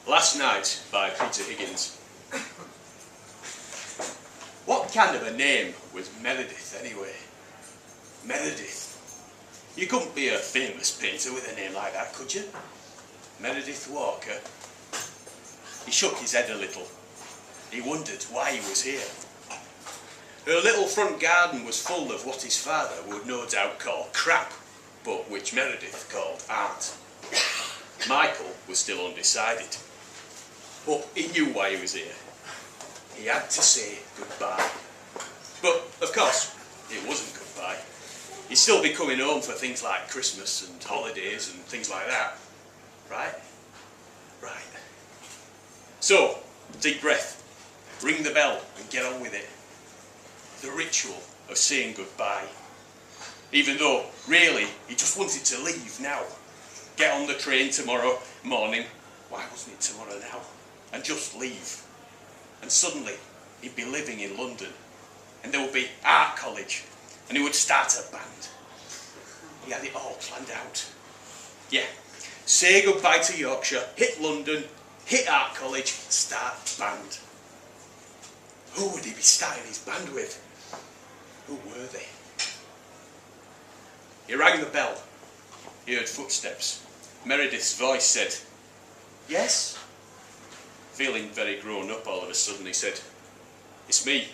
Last Night by Peter Higgins. What kind of a name was Meredith anyway? Meredith. You couldn't be a famous painter with a name like that, could you? Meredith Walker. He shook his head a little. He wondered why he was here. Her little front garden was full of what his father would no doubt call crap, but which Meredith called art. Michael was still undecided. But he knew why he was here. He had to say goodbye. But, of course, it wasn't goodbye. He'd still be coming home for things like Christmas and holidays and things like that. Right? Right. So, deep breath, ring the bell and get on with it. The ritual of saying goodbye. Even though, really, he just wanted to leave now. Get on the train tomorrow morning. Why wasn't it tomorrow now? And just leave. And suddenly, he'd be living in London. And there would be art college. And he would start a band. He had it all planned out. Yeah. Say goodbye to Yorkshire, hit London, hit art college, start band. Who would he be starting his band with? Who were they? He rang the bell. He heard footsteps. Meredith's voice said, "Yes?" Feeling very grown up all of a sudden, he said, "It's me."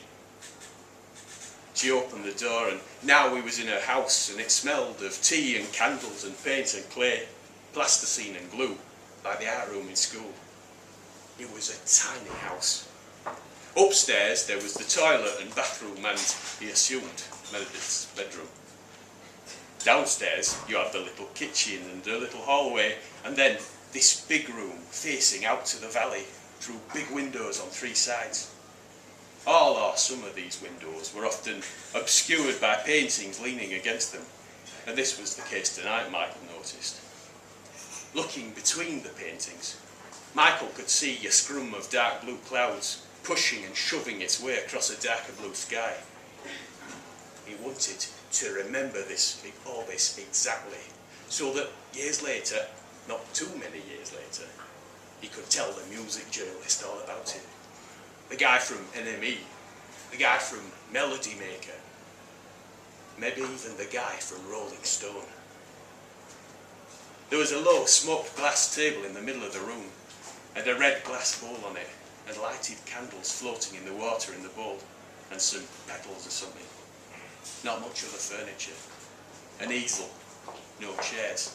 She opened the door, and now he was in her house, and it smelled of tea and candles and paint and clay, plasticine and glue, like the art room in school. It was a tiny house. Upstairs there was the toilet and bathroom and, he assumed, Meredith's bedroom. Downstairs you had the little kitchen and a little hallway, and then this big room facing out to the valley through big windows on three sides. All or some of these windows were often obscured by paintings leaning against them, and this was the case tonight, Michael noticed. Looking between the paintings, Michael could see a scrum of dark blue clouds pushing and shoving its way across a darker blue sky. He wanted to remember all this exactly, so that years later, not too many years later, he could tell the music journalist all about it. The guy from NME, the guy from Melody Maker, maybe even the guy from Rolling Stone. There was a low smoked glass table in the middle of the room, and a red glass bowl on it, and lighted candles floating in the water in the bowl, and some petals or something. Not much other furniture. An easel, no chairs.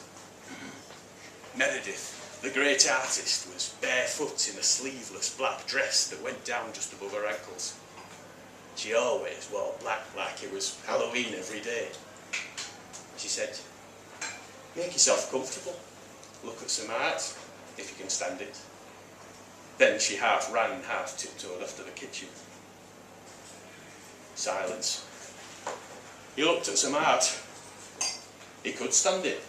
Meredith, the great artist, was barefoot in a sleeveless black dress that went down just above her ankles. She always wore black like it was Halloween every day. She said, "Make yourself comfortable. Look at some art, if you can stand it." Then she half ran, half tiptoed off to the kitchen. Silence. He looked at some art. He could stand it.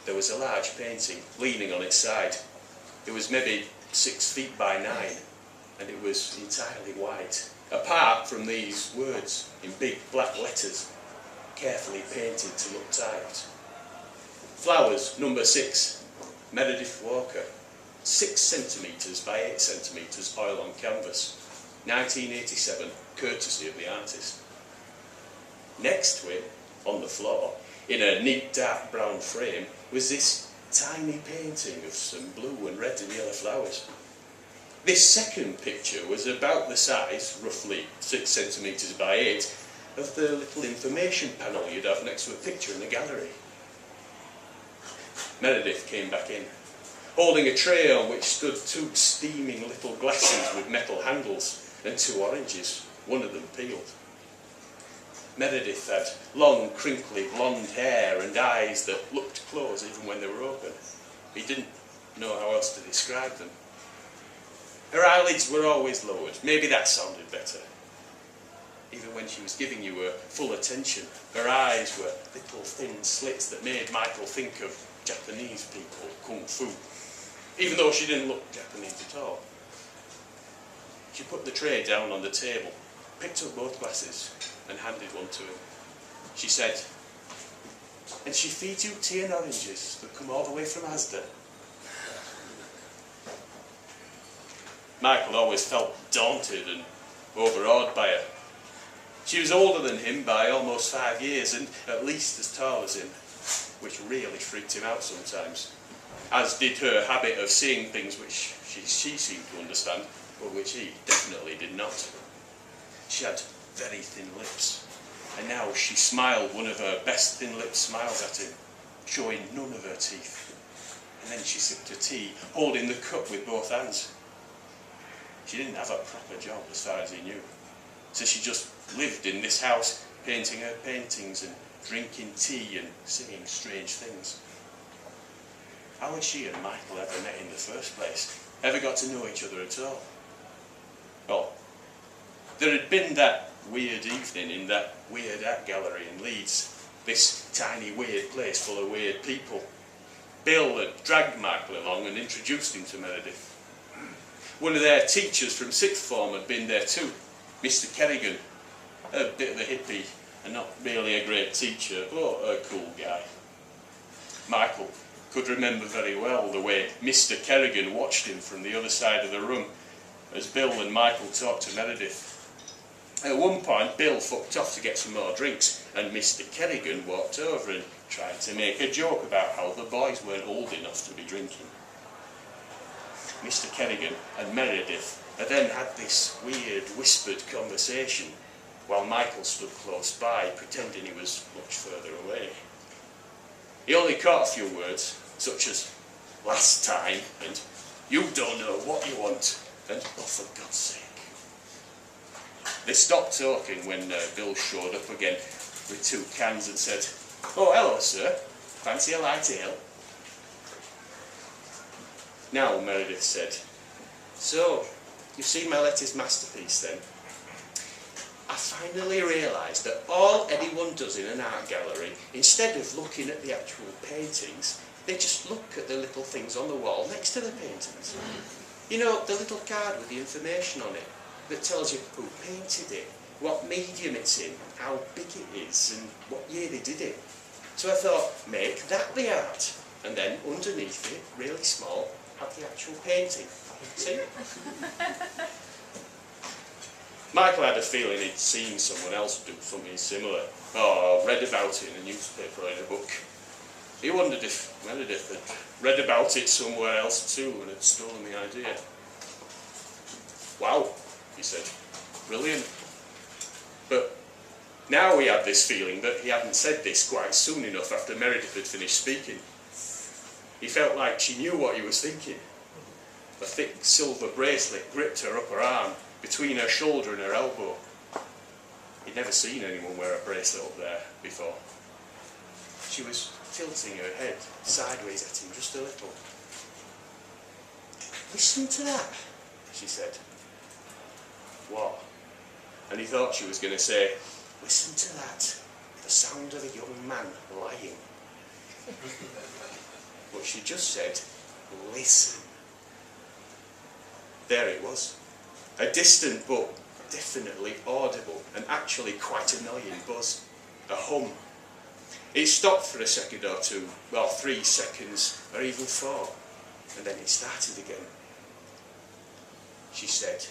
There was a large painting leaning on its side. It was maybe 6 feet by 9, and it was entirely white, apart from these words in big black letters, carefully painted to look tight. Flowers, number 6, Meredith Walker. 6 centimetres by 8 centimetres, oil on canvas. 1987, courtesy of the artist. Next to it, on the floor, in a neat dark brown frame, was this tiny painting of some blue and red and yellow flowers. This second picture was about the size, roughly 6 centimetres by 8, of the little information panel you'd have next to a picture in the gallery. Meredith came back in, holding a tray on which stood 2 steaming little glasses with metal handles and 2 oranges, one of them peeled. Meredith had long, crinkly blonde hair and eyes that looked closed even when they were open. He didn't know how else to describe them. Her eyelids were always lowered. Maybe that sounded better. Even when she was giving you her full attention, her eyes were little thin slits that made Michael think of Japanese people, kung fu, even though she didn't look Japanese at all. She put the tray down on the table, picked up both glasses, and handed one to him. She said, "And she feeds you tea and oranges that come all the way from Asda." Michael always felt daunted and overawed by her. She was older than him by almost 5 years and at least as tall as him, which really freaked him out sometimes, as did her habit of seeing things which she seemed to understand, but which he definitely did not. She had very thin lips, and now she smiled one of her best thin lip smiles at him, showing none of her teeth. And then she sipped her tea, holding the cup with both hands. She didn't have a proper job as far as he knew, so she just lived in this house, painting her paintings and drinking tea and singing strange things. How had she and Michael ever met in the first place? Ever got to know each other at all? Well, there had been that weird evening in that weird art gallery in Leeds, this tiny weird place full of weird people. Bill had dragged Michael along and introduced him to Meredith. One of their teachers from sixth form had been there too, Mr. Kerrigan, a bit of a hippie and not really a great teacher, but a cool guy. Michael could remember very well the way Mr. Kerrigan watched him from the other side of the room as Bill and Michael talked to Meredith. At one point, Bill fucked off to get some more drinks, and Mr. Kerrigan walked over and tried to make a joke about how the boys weren't old enough to be drinking. Mr. Kerrigan and Meredith then had this weird whispered conversation while Michael stood close by, pretending he was much further away. He only caught a few words, such as "last time" and "you don't know what you want" and "oh, for God's sake." They stopped talking when Bill showed up again with 2 cans and said, "Oh, hello, sir. Fancy a light ale?" "Now," Meredith said, "so, you've seen my latest masterpiece then?" I finally realised that all anyone does in an art gallery, instead of looking at the actual paintings, they just look at the little things on the wall next to the paintings. You know, the little card with the information on it that tells you who painted it, what medium it's in, how big it is, and what year they did it. So I thought, make that the art, and then underneath it, really small, have the actual painting. See? Michael had a feeling he'd seen someone else do something similar, or read about it in a newspaper or in a book. He wondered if Meredith had read about it somewhere else too and had stolen the idea. "Wow," he said, "brilliant." But now he had this feeling that he hadn't said this quite soon enough after Meredith had finished speaking. He felt like she knew what he was thinking. A thick silver bracelet gripped her upper arm, between her shoulder and her elbow. He'd never seen anyone wear a bracelet up there before. She was tilting her head sideways at him just a little. "Listen to that," she said. "What?" And he thought she was going to say, "Listen to that, the sound of a young man lying." But she just said, "Listen." There it was. A distant but definitely audible and actually quite annoying buzz. A hum. It stopped for a second or two, well, 3 seconds, or even 4, and then it started again. She said,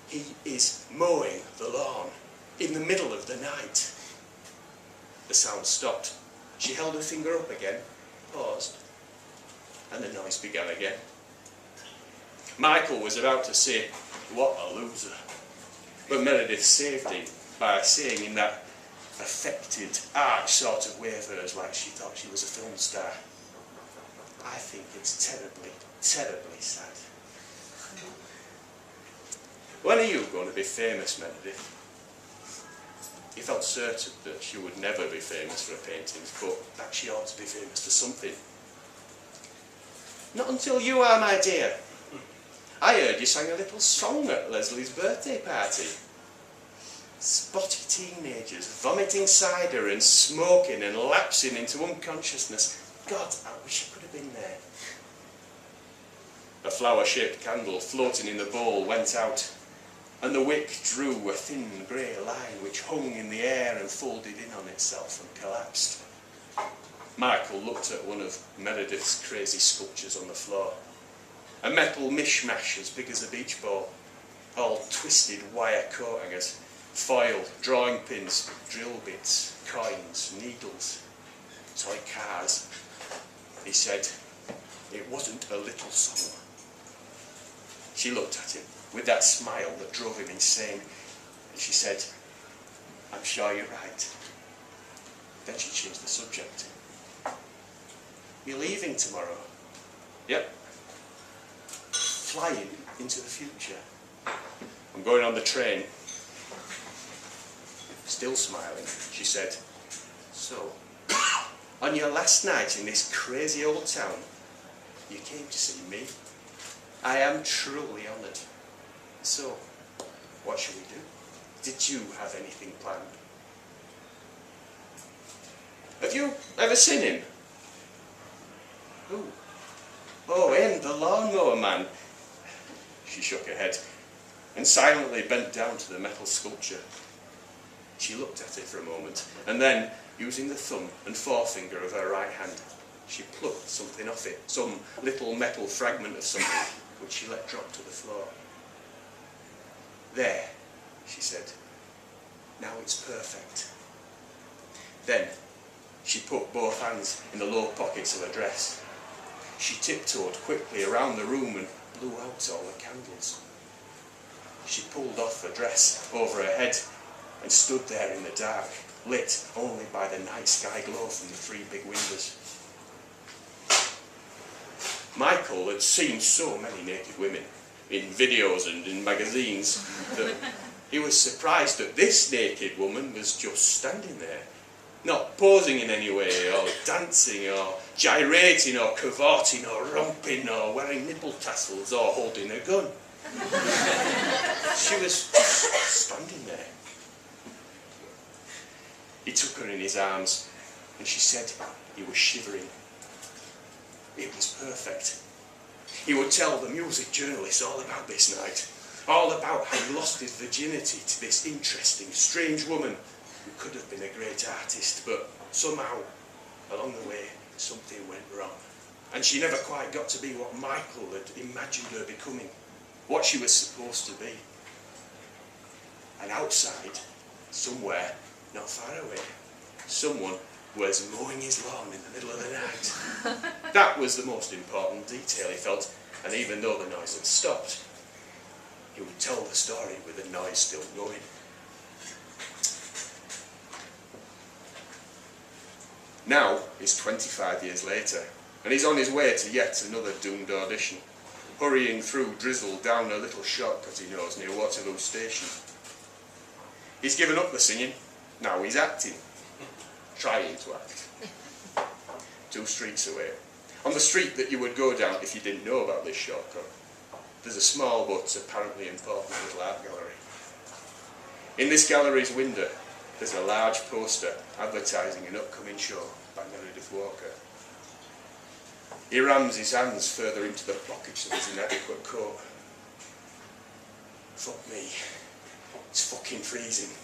"He is mowing the lawn in the middle of the night." The sound stopped. She held her finger up again, paused, and the noise began again. Michael was about to say, "What a loser," but Meredith saved him by saying in that affected, arch sort of way of hers, like she thought she was a film star, "I think it's terribly, terribly sad." "When are you going to be famous, Meredith?" He felt certain that she would never be famous for her paintings, but that she ought to be famous for something. "Not until you are, my dear. I heard you sang a little song at Leslie's birthday party. Spotty teenagers vomiting cider and smoking and lapsing into unconsciousness. God, I wish I could have been there." A flower-shaped candle floating in the bowl went out, and the wick drew a thin grey line which hung in the air and folded in on itself and collapsed. Michael looked at one of Meredith's crazy sculptures on the floor, a metal mishmash as big as a beach ball, all twisted wire coatingers, foil, drawing pins, drill bits, coins, needles, toy cars. He said, it wasn't a little song. She looked at him with that smile that drove him insane, and she said, I'm sure you're right. Then she changed the subject. You're leaving tomorrow? Yep. Flying into the future. I'm going on the train. Still smiling, she said, so, on your last night in this crazy old town, you came to see me? I am truly honoured. So, what shall we do? Did you have anything planned? Have you ever seen him? Who? Oh, him, the lawnmower man. She shook her head and silently bent down to the metal sculpture. She looked at it for a moment, and then, using the thumb and forefinger of her right hand, she plucked something off it, some little metal fragment of something, which she let drop to the floor. There, she said. Now it's perfect. Then, she put both hands in the low pockets of her dress. She tiptoed quickly around the room and blew out all the candles. She pulled off her dress over her head and stood there in the dark, lit only by the night sky glow from the 3 big windows. Michael had seen so many naked women in videos and in magazines that he was surprised that this naked woman was just standing there, not posing in any way, or dancing, or gyrating, or cavorting, or romping, or wearing nipple tassels, or holding a gun. She was just standing there. He took her in his arms, and she said he was shivering. It was perfect. He would tell the music journalists all about this night, all about how he lost his virginity to this interesting, strange woman who could have been a great artist, but somehow, along the way, something went wrong. And she never quite got to be what Michael had imagined her becoming, what she was supposed to be. And outside, somewhere, not far away, someone was mowing his lawn in the middle of the night. That was the most important detail, he felt, and even though the noise had stopped, he would tell the story with the noise still going. Now is 25 years later, and he's on his way to yet another doomed audition, hurrying through drizzle down a little shortcut he knows near Waterloo Station. He's given up the singing, now he's acting. Trying to act. 2 streets away, on the street that you would go down if you didn't know about this shortcut, there's a small but apparently important little art gallery. In this gallery's window, there's a large poster advertising an upcoming show by Meredith Walker. He rams his hands further into the pockets of his inadequate coat. Fuck me, it's fucking freezing.